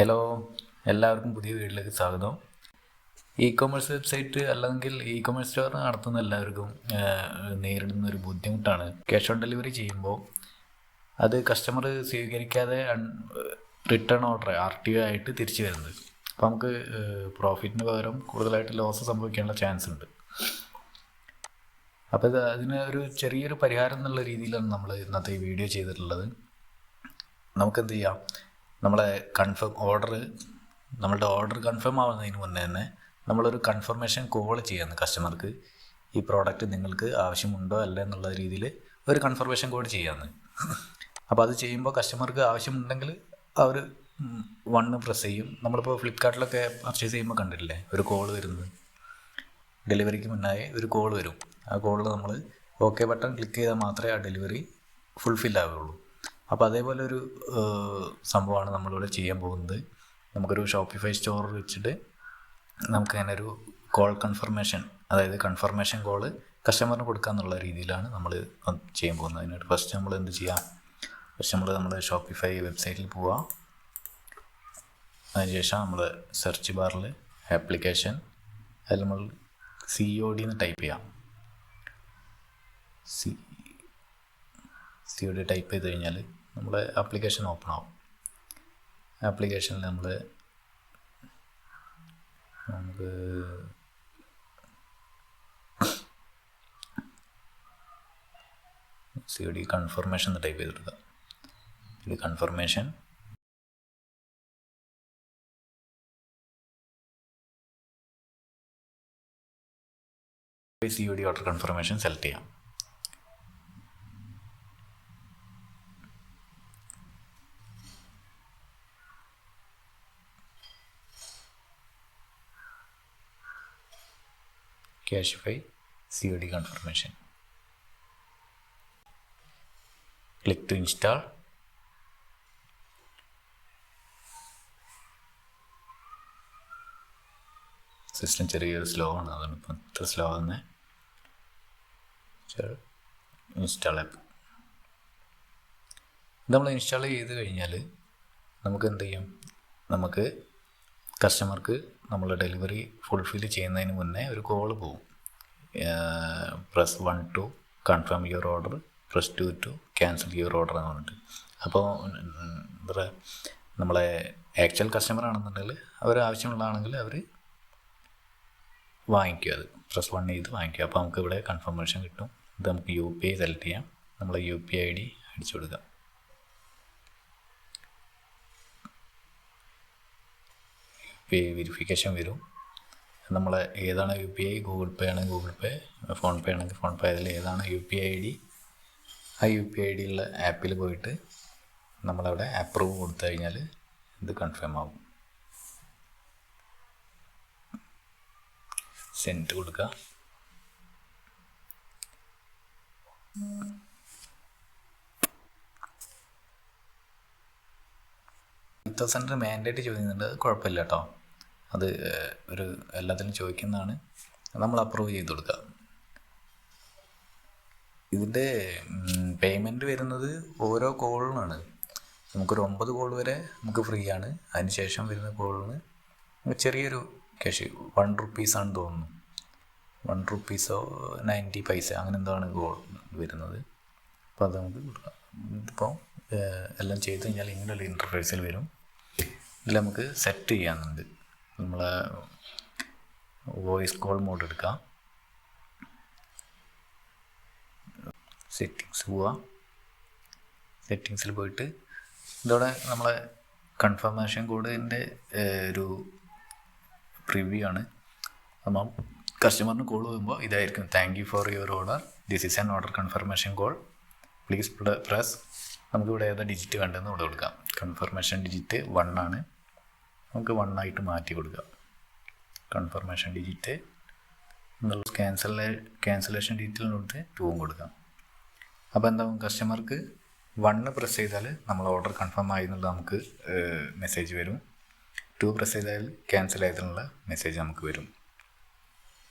Hello, എല്ലാവർക്കും പുതിയ വീഡിയോയിലേക്ക് സ്വാഗതം. ഇ കൊമേഴ്സ് വെബ്സൈറ്റ് അല്ലെങ്കിൽ ഇ കൊമേഴ്സ് സ്റ്റോർ നടത്തുന്ന എല്ലാവർക്കും നേരിടുന്ന ഒരു ബുദ്ധിമുട്ടാണ് ക്യാഷ് ഓൺ ഡെലിവറി ചെയ്യുമ്പോൾ അത് കസ്റ്റമർ സ്വീകരിക്കാതെ റിട്ടേൺ ഓർഡർ RTO ആയിട്ട് തിരിച്ചു വരുന്നത്. അപ്പോൾ നമുക്ക് പ്രോഫിറ്റിന് പകരം കൂടുതലായിട്ട് ലോസ് സംഭവിക്കാനുള്ള ചാൻസ് ഉണ്ട്. അപ്പോൾ അതിന് ഒരു ചെറിയൊരു പരിഹാരം എന്നുള്ള രീതിയിലാണ് നമ്മൾ ഇന്നത്തെ ഈ വീഡിയോ ചെയ്തിട്ടുള്ളത്. നമുക്കെന്ത് ചെയ്യാം, നമ്മളുടെ ഓർഡർ കൺഫേം ആവുന്നതിന് മുന്നേ തന്നെ നമ്മളൊരു കൺഫർമേഷൻ കോൾ ചെയ്യാമെന്ന് കസ്റ്റമർക്ക്. ഈ പ്രോഡക്റ്റ് നിങ്ങൾക്ക് ആവശ്യമുണ്ടോ അല്ല എന്നുള്ള രീതിയിൽ ഒരു കൺഫർമേഷൻ കോഡ് ചെയ്യാമെന്ന്. അപ്പോൾ അത് ചെയ്യുമ്പോൾ കസ്റ്റമർക്ക് ആവശ്യമുണ്ടെങ്കിൽ അവർ 1 പ്രസ് ചെയ്യും. നമ്മളിപ്പോൾ ഫ്ലിപ്കാർട്ടിലൊക്കെ പർച്ചേസ് ചെയ്യുമ്പോൾ കണ്ടിട്ടില്ലേ, ഒരു കോൾ വരുന്നത്, ഡെലിവറിക്ക് മുന്നായി ഒരു കോൾ വരും. ആ കോളിൽ നമ്മൾ ഓക്കെ ബട്ടൺ ക്ലിക്ക് ചെയ്താൽ മാത്രമേ ആ ഡെലിവറി ഫുൾഫിൽ ആവുകയുള്ളൂ. അപ്പോൾ അതേപോലെ ഒരു സംഭവമാണ് നമ്മളിവിടെ ചെയ്യാൻ പോകുന്നത്. നമുക്കൊരു ഷോപ്പിഫൈ സ്റ്റോർ വെച്ചിട്ട് നമുക്കങ്ങനെ ഒരു കോൾ കൺഫർമേഷൻ, അതായത് കൺഫർമേഷൻ കോള് കസ്റ്റമറിന് കൊടുക്കുക എന്നുള്ള രീതിയിലാണ് നമ്മൾ ചെയ്യാൻ പോകുന്നത്. അതിനായിട്ട് ഫസ്റ്റ് നമ്മൾ എന്ത് ചെയ്യാം, നമ്മുടെ ഷോപ്പിഫൈ വെബ്സൈറ്റിൽ പോവുക. അതിനുശേഷം നമ്മൾ സെർച്ച് ബാറിൽ ആപ്ലിക്കേഷൻ, അതിൽ നമ്മൾ COD എന്ന് ടൈപ്പ് ചെയ്യാം. COD ടൈപ്പ് ചെയ്ത് കഴിഞ്ഞാൽ നമ്മുടെ ആപ്ലിക്കേഷൻ ഓപ്പൺ ആവും. ആപ്ലിക്കേഷനിൽ നമുക്ക് COD കൺഫർമേഷൻ എന്ന് ടൈപ്പ് ചെയ്തെടുക്കുക. ഇത് confirmation, COD order confirmation select ചെയ്യാം. Cashify COD confirmation. Click to install. System ചെറിയൊരു സ്ലോ ആണ്, അതാണ് ഇപ്പം ഇത്ര സ്ലോ തന്നെ. ഇൻസ്റ്റാൾ ആപ്പ് നമ്മൾ ഇൻസ്റ്റാൾ ചെയ്ത് കഴിഞ്ഞാൽ നമുക്ക് എന്ത് ചെയ്യും, നമുക്ക് കസ്റ്റമർക്ക് നമ്മൾ ഡെലിവറി ഫുൾഫിൽ ചെയ്യുന്നതിന് മുന്നേ ഒരു കോൾ പോകും. press 1 to confirm your order, press 2 to cancel your order എന്ന് പറഞ്ഞിട്ട്. അപ്പോൾ എന്താ പറയുക, നമ്മളെ ആക്ച്വൽ കസ്റ്റമർ ആണെന്നുണ്ടെങ്കിൽ അവർ ആവശ്യമുള്ളതാണെങ്കിൽ അവർ വാങ്ങിക്കുക, അത് press 1 ചെയ്ത് വാങ്ങിക്കുക. അപ്പോൾ നമുക്ക് ഇവിടെ കൺഫർമേഷൻ കിട്ടും. ഇത് നമുക്ക് UPI സെലക്ട് ചെയ്യാം. നമ്മളെ UPI ID അടിച്ചു കൊടുക്കാം. UPI വെരിഫിക്കേഷൻ വരും. നമ്മൾ ഏതാണ് UPI, ഗൂഗിൾ പേ ആണെങ്കിൽ ഗൂഗിൾ പേ, ഫോൺ പേ ആണെങ്കിൽ ഫോൺ പേ, അതിൽ ഏതാണ് UPI ID, ആ UPI ID ഉള്ള ആപ്പിൽ പോയിട്ട് നമ്മളവിടെ അപ്രൂവ് കൊടുത്തു കഴിഞ്ഞാൽ ഇത് കൺഫേം ആവും. സെൻഡ് കൊടുക്കുക. $1000 മാൻഡേറ്റ് ചോദിക്കുന്നുണ്ട്, അത് കുഴപ്പമില്ല കേട്ടോ, അത് ഒരു എല്ലാത്തിനും ചോദിക്കുന്നതാണ്, നമ്മൾ അപ്രൂവ് ചെയ്ത് കൊടുക്കുക. ഇതിൻ്റെ പേയ്മെൻറ്റ് വരുന്നത് ഓരോ കോളിനാണ്. നമുക്കൊരു 9 കോൾ വരെ നമുക്ക് ഫ്രീ ആണ്. അതിന് ശേഷം വരുന്ന കോളിന് ചെറിയൊരു ക്യാഷ്, 1 റുപ്പീസാണെന്ന് തോന്നുന്നു, 1 റുപ്പീസോ 90 പൈസ അങ്ങനെ എന്താണ് കോൾ വരുന്നത്. അപ്പോൾ അത് നമുക്ക് കൊടുക്കാം. ഇതിപ്പോൾ എല്ലാം ചെയ്ത് കഴിഞ്ഞാൽ ഇങ്ങനെയുള്ള ഇൻ്റർഫേസിൽ വരും. ഇതിൽ നമുക്ക് സെറ്റ് ചെയ്യാനുണ്ട്. നമ്മളെ വോയിസ് കോൾ മോഡ് എടുക്കാം. സെറ്റിങ്സ് പോവുക. സെറ്റിങ്സിൽ പോയിട്ട് ഇതോടെ നമ്മളെ കൺഫർമേഷൻ കോഡിൻ്റെ ഒരു പ്രിവ്യൂ ആണ്. അപ്പം കസ്റ്റമറിന് കോൾ വരുമ്പോൾ ഇതായിരിക്കും: thank you for your order, this is an order confirmation call, please press. നമുക്കിവിടെ ഏതാ ഡിജിറ്റ് വേണ്ടതെന്ന് ഇവിടെ കൊടുക്കാം. കൺഫർമേഷൻ ഡിജിറ്റ് 1 ആണ്, നമുക്ക് 1 ആയിട്ട് മാറ്റി കൊടുക്കാം. കൺഫർമേഷൻ ഡിജിറ്റ് എന്നുള്ള ക്യാൻസലേഷൻ ഡീറ്റെയിൽ കൊടുത്ത് 2 കൊടുക്കാം. അപ്പോൾ എന്താകും, കസ്റ്റമർക്ക് 1 പ്രസ് ചെയ്താൽ നമ്മൾ ഓർഡർ കൺഫേം ആയി എന്നുള്ള നമുക്ക് മെസ്സേജ് വരും. 2 പ്രസ് ചെയ്താൽ ക്യാൻസൽ ആയതിനുള്ള മെസ്സേജ് നമുക്ക് വരും.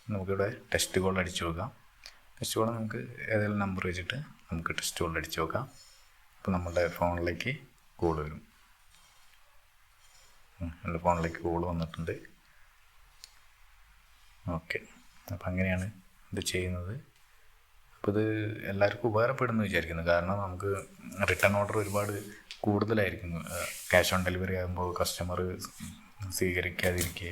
നമുക്കിവിടെ ടെസ്റ്റ് കോൾ അടിച്ചു നോക്കാം. ടെസ്റ്റ് കോൾ നമുക്ക് ഏതെങ്കിലും നമ്പർ വെച്ചിട്ട് നമുക്ക് ടെസ്റ്റ് കോൾ അടിച്ചു നോക്കാം. അപ്പോൾ നമ്മുടെ ഫോണിലേക്ക് കോൾ വരും. എൻ്റെ ഫോണിലേക്ക് കോൾ വന്നിട്ടുണ്ട്. ഓക്കെ, അപ്പം അങ്ങനെയാണ് ഇത് ചെയ്യുന്നത്. അപ്പോൾ ഇത് എല്ലാവർക്കും ഉപകാരപ്പെടുമെന്ന് വിചാരിക്കുന്നു. കാരണം നമുക്ക് റിട്ടേൺ ഓർഡർ ഒരുപാട് കൂടുതലായിരിക്കും. ക്യാഷ് ഓൺ ഡെലിവറി ആകുമ്പോൾ കസ്റ്റമർ സ്വീകരിക്കാതിരിക്കുക,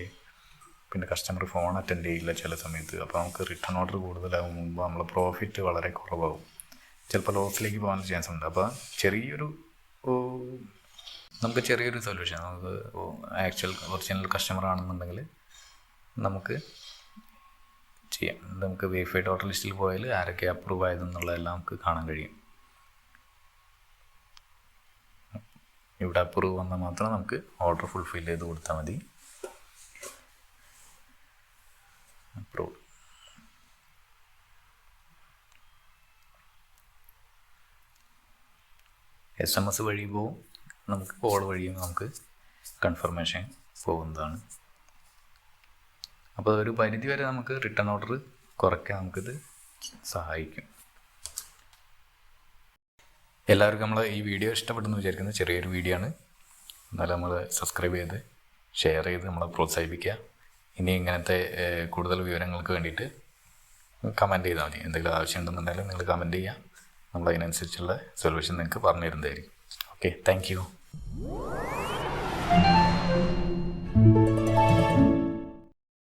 പിന്നെ കസ്റ്റമർ ഫോൺ അറ്റൻഡ് ചെയ്യില്ല ചില സമയത്ത്. അപ്പോൾ നമുക്ക് റിട്ടേൺ ഓർഡർ കൂടുതലാകുമ്പോൾ നമ്മളെ പ്രോഫിറ്റ് വളരെ കുറവാകും, ചിലപ്പോൾ ലോസിലേക്ക് പോകാൻ ചാൻസ് ഉണ്ട്. അപ്പോൾ നമുക്ക് ചെറിയൊരു സൊല്യൂഷൻ, നമുക്ക് ഒറിജിനൽ കസ്റ്റമർ ആണെന്നുണ്ടെങ്കിൽ നമുക്ക് ചെയ്യാം. നമുക്ക് വെരിഫൈഡ് ഓർഡർ ലിസ്റ്റിൽ പോയാൽ ആരൊക്കെ അപ്രൂവ് ആയതെന്നുള്ളതെല്ലാം നമുക്ക് കാണാൻ കഴിയും. ഇവിടെ അപ്രൂവ് വന്നാൽ മാത്രം നമുക്ക് ഓർഡർ ഫുൾഫിൽ ചെയ്ത് കൊടുത്താൽ മതി. അപ്രൂവ്. SMS വഴി പോവും, നമുക്ക് കോൾ വഴിയും നമുക്ക് കൺഫർമേഷൻ പോകുന്നതാണ്. അപ്പോൾ ഒരു പരിധി വരെ നമുക്ക് റിട്ടേൺ ഓർഡർ കുറയ്ക്കാൻ നമുക്കിത് സഹായിക്കും. എല്ലാവർക്കും നമ്മൾ ഈ വീഡിയോ ഇഷ്ടപ്പെടുന്നു വിചാരിക്കുന്നത്. ചെറിയൊരു വീഡിയോ ആണ്, എന്നാലും നമ്മൾ സബ്സ്ക്രൈബ് ചെയ്ത് ഷെയർ ചെയ്ത് നമ്മളെ പ്രോത്സാഹിപ്പിക്കുക. ഇനി ഇങ്ങനത്തെ കൂടുതൽ വിവരങ്ങൾക്ക് വേണ്ടിയിട്ട് കമൻറ്റ് ചെയ്താൽ മതി. എന്തെങ്കിലും ആവശ്യമുണ്ടെന്നുണ്ടെങ്കിൽ നിങ്ങൾ കമൻറ്റ് ചെയ്യുക, നമ്മൾ അതിനനുസരിച്ചുള്ള സൊല്യൂഷൻ നിങ്ങൾക്ക് പറഞ്ഞു തരുന്നതായിരിക്കും. Okay, thank you.